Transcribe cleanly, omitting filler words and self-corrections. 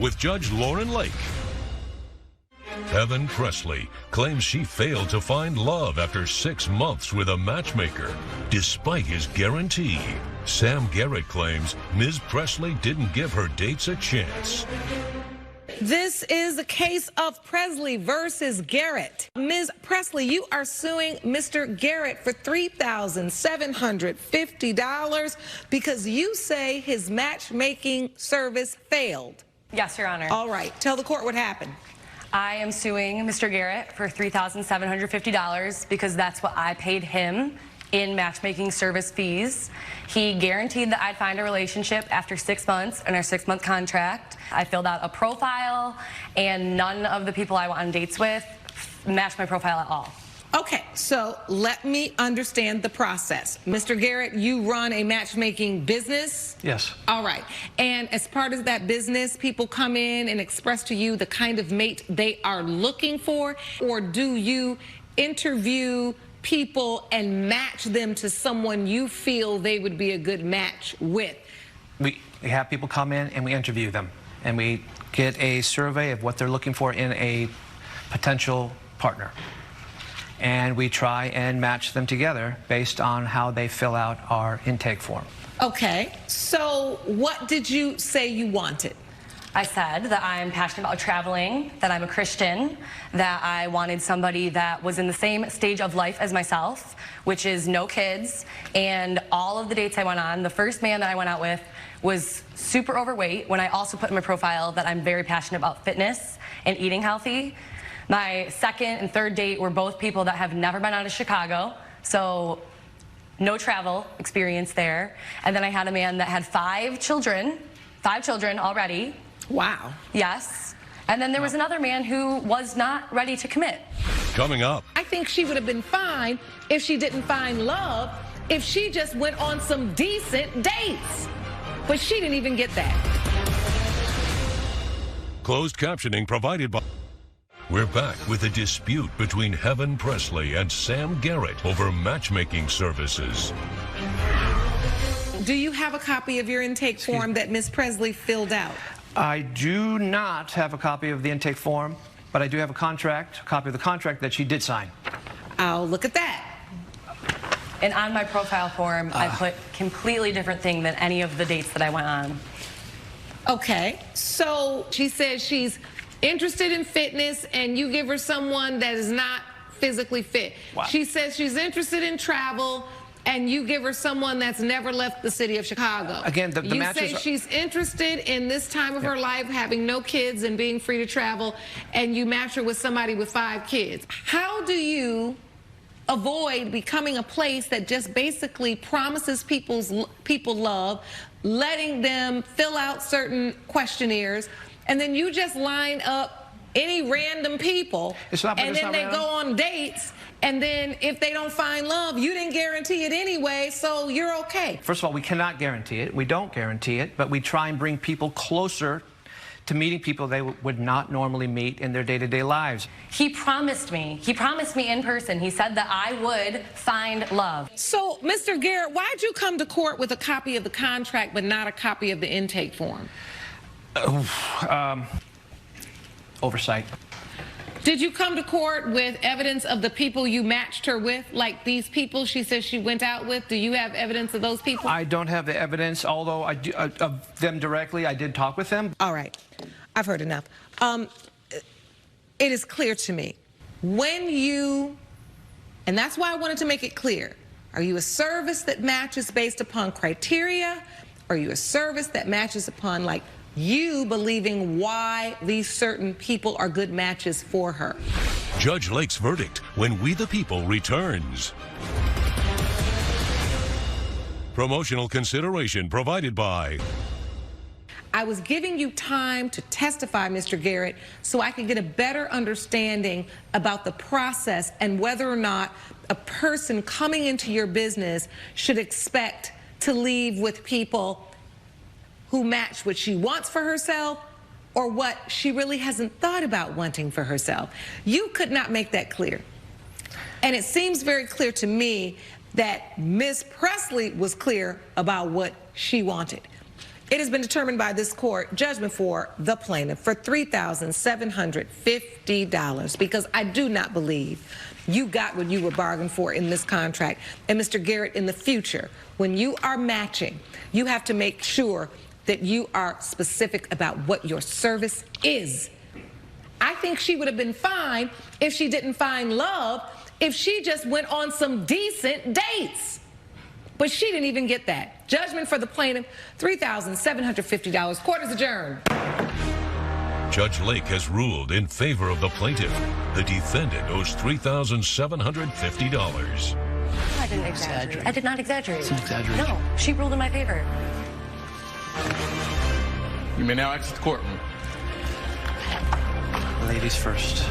with Judge Lauren Lake. Evan Presley claims she failed to find love after 6 months with a matchmaker, despite his guarantee. Sam Garrett claims Ms. Presley didn't give her dates a chance. This is a case of Presley versus Garrett. Ms. Presley, you are suing Mr. Garrett for $3,750 because you say his matchmaking service failed. Yes, Your Honor. All right. Tell the court what happened. I am suing Mr. Garrett for $3,750 because that's what I paid him in matchmaking service fees. He guaranteed that I'd find a relationship after 6 months in our 6-month contract. I filled out a profile, and none of the people I went on dates with matched my profile at all. Okay, so let me understand the process. Mr. Garrett, you run a matchmaking business? Yes. All right. And as part of that business, people come in and express to you the kind of mate they are looking for? Or do you interview people and match them to someone you feel they would be a good match with? We have people come in and we interview them. And we get a survey of what they're looking for in a potential partner. And we try and match them together based on how they fill out our intake form. Okay, so what did you say you wanted? I said that I'm passionate about traveling, that I'm a Christian, that I wanted somebody that was in the same stage of life as myself, which is no kids. And all of the dates I went on, the first man that I went out with was super overweight, when I also put in my profile that I'm very passionate about fitness and eating healthy. My second and third date were both people that have never been out of Chicago, so no travel experience there. And then I had a man that had 5 children already. Wow. Yes. And then there was another man who was not ready to commit. Coming up. I think she would have been fine if she didn't find love, if she just went on some decent dates. But she didn't even get that. Closed captioning provided by... We're back with a dispute between Evan Presley and Sam Garrett over matchmaking services. Do you have a copy of your intake form that Ms. Presley filled out? I do not have a copy of the intake form, but I do have a copy of the contract that she did sign. I'll look at that. And on my profile form, I put completely different thing than any of the dates that I went on. Okay, so she says she's interested in fitness and you give her someone that is not physically fit. Wow. She says she's interested in travel and you give her someone that's never left the city of Chicago. Again, the you matches say she's interested in this time of her life, having no kids and being free to travel, and you match her with somebody with 5 kids. How do you avoid becoming a place that just basically promises people love, letting them fill out certain questionnaires, and then you just line up any random people, and then they go on dates, and then if they don't find love, you didn't guarantee it anyway, so you're okay? First of all, we cannot guarantee it. We don't guarantee it, but we try and bring people closer to meeting people they would not normally meet in their day-to-day lives. He promised me in person. He said that I would find love. So, Mr. Garrett, why'd you come to court with a copy of the contract but not a copy of the intake form? Oversight. Did you come to court with evidence of the people you matched her with, like these people she says she went out with? Do you have evidence of those people? I don't have the evidence, although I do, of them directly. I did talk with them. All right. I've heard enough. It is clear to me, when you, and that's why I wanted to make it clear, are you a service that matches based upon criteria? Are you a service that matches upon, like, you believing why these certain people are good matches for her? Judge Lake's verdict when We the People returns. Promotional consideration provided by... I was giving you time to testify, Mr. Garrett, so I could get a better understanding about the process and whether or not a person coming into your business should expect to leave with people who match what she wants for herself or what she really hasn't thought about wanting for herself. You could not make that clear. And it seems very clear to me that Ms. Presley was clear about what she wanted. It has been determined by this court, judgment for the plaintiff for $3,750, because I do not believe you got what you were bargained for in this contract. And Mr. Garrett, in the future, when you are matching, you have to make sure that you are specific about what your service is. I think she would have been fine if she didn't find love, if she just went on some decent dates. But she didn't even get that. Judgment for the plaintiff, $3,750. Court is adjourned. Judge Lake has ruled in favor of the plaintiff. The defendant owes $3,750. I didn't exaggerate. I did not exaggerate. It's an exaggeration. No, she ruled in my favor. You may now exit the courtroom. Ladies first.